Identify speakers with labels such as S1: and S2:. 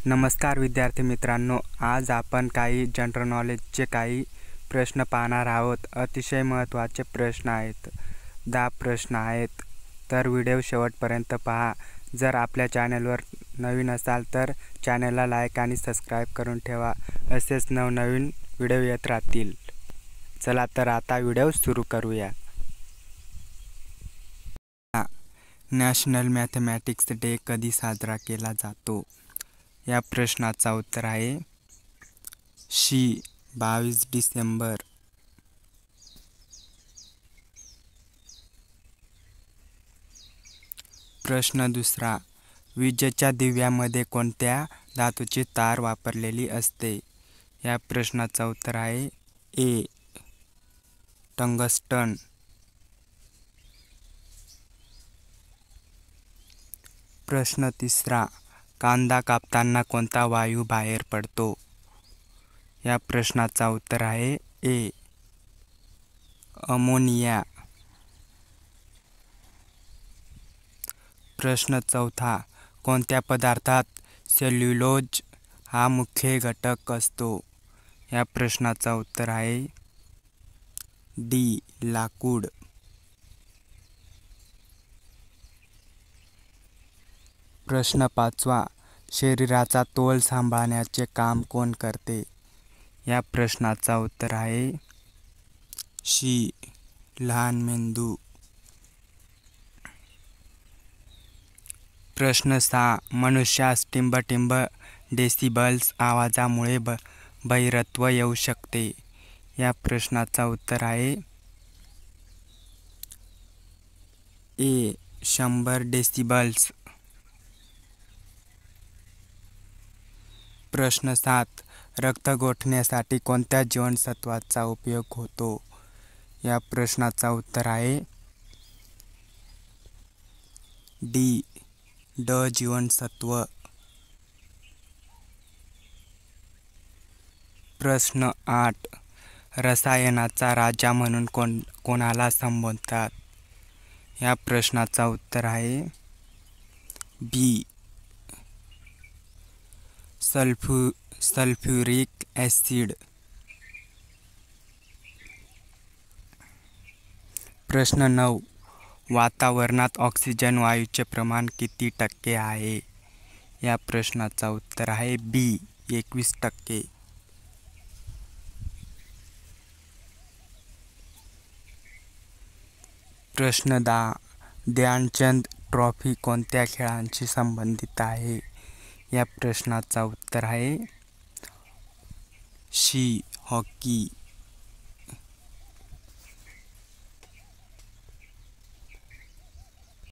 S1: नमस्कार विद्यार्थी मित्रांनो, आज आपण काही जनरल नॉलेजचे काही प्रश्न पाहणार आहोत। अतिशय महत्त्वाचे प्रश्न आहेत। 10 प्रश्न आहेत, तर व्हिडिओ शेवटपर्यंत पहा। जर आपल्या चॅनलवर नवीन असाल तर चॅनलला लाईक आणि सबस्क्राईब करून ठेवा, असेच नवनवीन व्हिडिओ येत राहतील। चला तर आता व्हिडिओ सुरू करूया। नॅशनल मॅथमॅटिक्स डे कधी साजरा केला जातो? या प्रश्नाचा उत्तर आहे शी 22 डिसेंबर। प्रश्न दुसरा, विजेच्या दिव्यामध्ये कोणत्या धातूची तार वापरलेली असते? या प्रश्नाचा उत्तर आहे ए टंगस्टन। प्रश्न तिसरा, कांदा कापताना कोणता वायू बाहेर पडतो? या प्रश्नाचा उत्तर आहे ए अमोनिया। प्रश्न चौथा, कोणत्या पदार्थात सेल्युलोज हा मुख्य घटक असतो? या प्रश्नाचा उत्तर आहे डी लाकूड। प्रश्न पाचवा, शरीराचा तोल सांभाळण्याचे काम कोण करते? या प्रश्नाचा उत्तर आहे शी लहान मेंदू। प्रश्न 6, मनुष्यास टिंबटिंब डेसिबल्स आवाजामुळे बहिरत्व येऊ शकते। या प्रश्नाचा उत्तर आहे ए 100 डेसिबल्स। प्रश्न 7, रक्त गोठण्यासाठी कोणत्या जीवनसत्वाचा उपयोग होतो? या प्रश्नाचा उत्तर आहे डी ड जीवनसत्व। प्रश्न 8, रसायनाचा राजा म्हणून कोणाला संबोधतात? या प्रश्नाचा उत्तर आहे बी सल्फ्युरिक ॲसिड। प्रश्न 9, वातावरणात ऑक्सिजन वायूचे प्रमाण किती टक्के आहे? या प्रश्नाचा उत्तर आहे बी 21%। प्रश्न 10, ध्यानचंद ट्रॉफी कोणत्या खेळांशी संबंधित आहे? या प्रश्नाचा उत्तर आहे शी हॉकी।